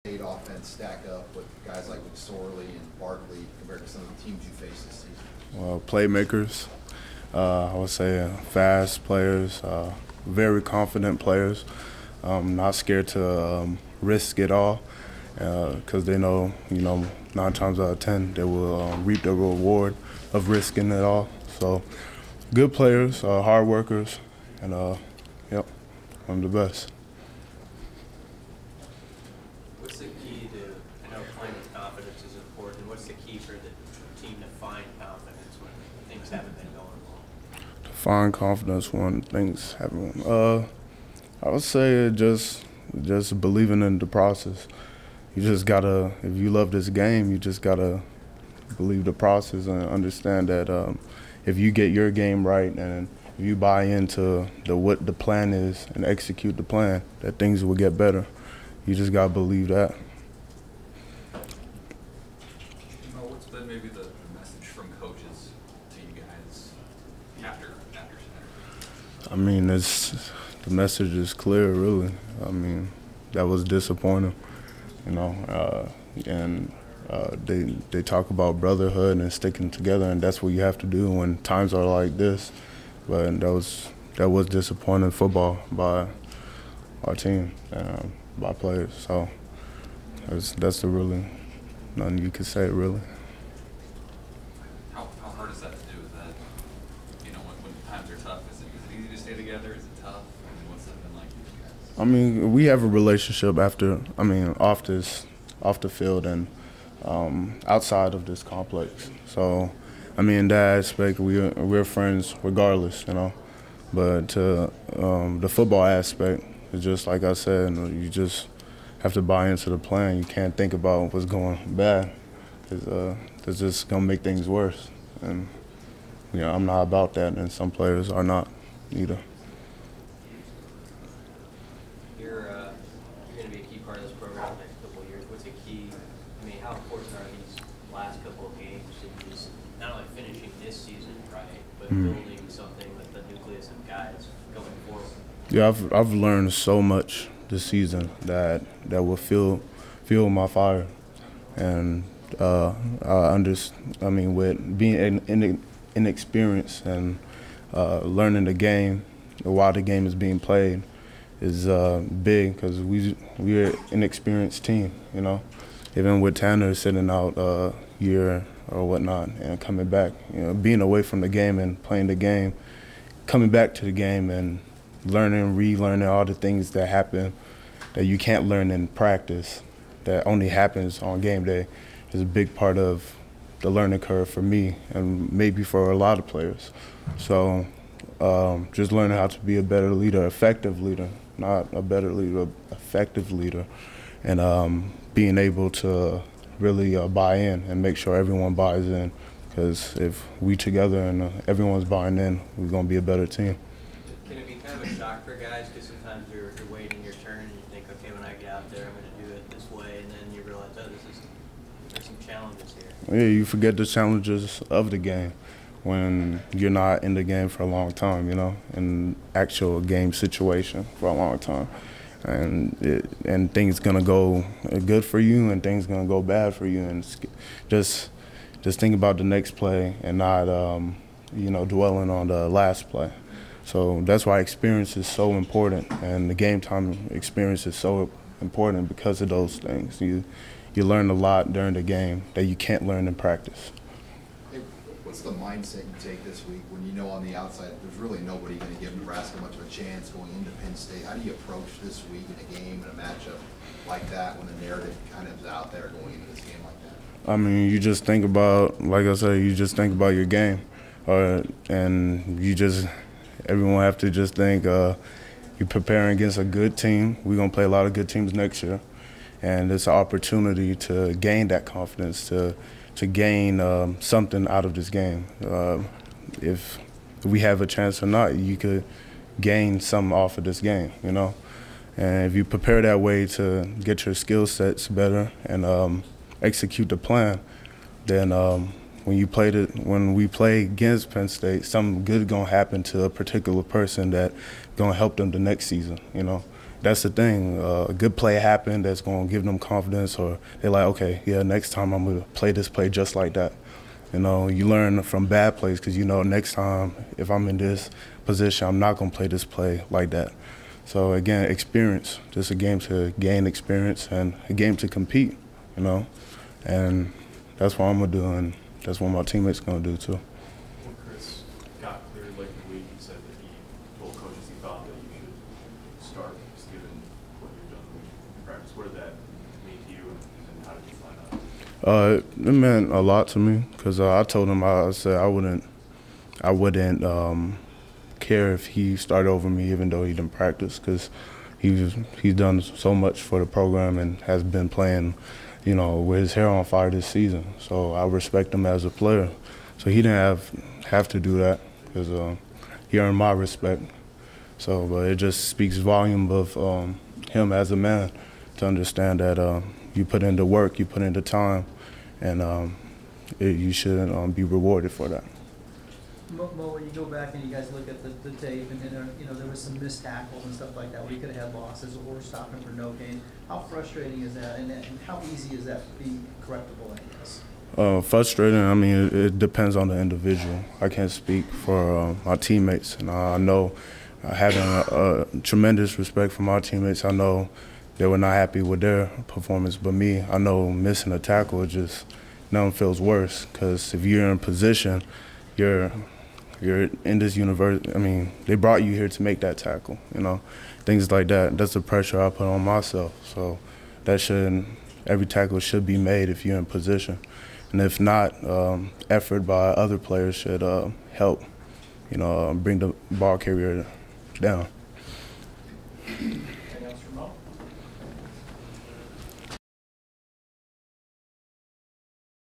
State offense stack up with guys like McSorley and Barkley compared to some of the teams you face this season? Well, playmakers. I would say fast players, very confident players, not scared to risk it all because they know, 9 times out of 10 they will reap the reward of risking it all. So good players, hard workers, and yep, I'm the best. What's the key to, I know playing with confidence is important, what's the key for the team to find confidence when things haven't been going well? To find confidence when things haven't, I would say just believing in the process. You just gotta, if you love this game, you just gotta believe the process and understand that if you get your game right and if you buy into what the plan is and execute the plan, that things will get better. You just gotta believe that. What's been maybe the message from coaches to you guys after Saturday? I mean, the message is clear, really. I mean, that was disappointing, and they talk about brotherhood and sticking together, and that's what you have to do when times are like this. But that was disappointing football by our team, by players. So that's the really nothing you could say, really. How hard is that to do? Is that, when times are tough, is it easy to stay together? Is it tough? I mean, what's it been like for you guys? I mean, we have a relationship off the field and outside of this complex. So, I mean, in that aspect, we're friends regardless, But the football aspect is just like I said, you just have to buy into the plan. You can't think about what's going bad, because it's just gonna make things worse. And I'm not about that, and some players are not either. You're going to be a key part of this program in the next couple of years. What's the key? I mean, how important are these last couple of games in just not only finishing this season right, but building something with the nucleus of guys going forward? Yeah, I've learned so much this season that will fuel my fire, and with being inexperienced and learning the game while the game is being played is big, because we're an inexperienced team, Even with Tanner sitting out a year or whatnot and coming back, being away from the game and playing the game, coming back to the game and learning, relearning all the things that happen that you can't learn in practice, that only happens on game day, is a big part of the learning curve for me and maybe for a lot of players. So just learning how to be a better leader, effective leader, not a better leader, effective leader, and being able to really buy in and make sure everyone buys in, because if we together and everyone's buying in, we're going to be a better team. Can it be kind of a shock for guys, because sometimes you're waiting your turn and you think, okay, when I get out there, I'm going to do it this way, and then you realize, oh, there's some challenges here. Yeah, you forget the challenges of the game when you're not in the game for a long time, in actual game situation for a long time. And things gonna go good for you and things gonna go bad for you, and just think about the next play and not dwelling on the last play. So that's why experience is so important, and the game time experience is so important because of those things. You learn a lot during the game that you can't learn in practice. Hey, what's the mindset you take this week when you know on the outside there's really nobody going to give Nebraska much of a chance going into Penn State? How do you approach this week in a game and a matchup like that when the narrative kind of is out there going into this game like that? I mean, you just think about, like I said, you just think about your game, and everyone have to just think you're preparing against a good team. We're gonna play a lot of good teams next year, and it's an opportunity to gain that confidence, to gain something out of this game. If we have a chance or not, you could gain something off of this game, And if you prepare that way to get your skill sets better and execute the plan, then when we play against Penn State, something good gonna happen to a particular person that gonna help them the next season, that's the thing. A good play happened that's going to give them confidence, or they're like, okay, yeah, next time I'm going to play this play just like that. You know, you learn from bad plays because you know next time if I'm in this position, I'm not going to play this play like that. So, again, experience. Just a game to gain experience and a game to compete, you know. And that's what I'm going to do, and that's what my teammates going to do, too. When Chris got cleared late in the week, he said that he told coaches he thought that you should start, just given what you've done in practice. What did that mean to you, and how did you find out? It meant a lot to me because I told him, I said I wouldn't care if he started over me even though he didn't practice, because he's done so much for the program and has been playing, you know, with his hair on fire this season. So I respect him as a player. So he didn't have to do that because he earned my respect. So, but it just speaks volume of him as a man to understand that you put in the work, you put in the time, and you should be rewarded for that. Mo, when you go back and you guys look at the tape, and then you know there was some missed tackles and stuff like that where you could have had losses or stopping for no gain. How frustrating is that, and how easy is that to be correctable, I guess? Frustrating. I mean, it depends on the individual. I can't speak for my teammates, and I know having a tremendous respect for my teammates. I know they were not happy with their performance, but me, I know missing a tackle just nothing feels worse, because if you're in position, you're in this universe. I mean, they brought you here to make that tackle, you know, things like that. That's the pressure I put on myself. So every tackle should be made if you're in position. And if not, effort by other players should help, you know, bring the ball carrier down.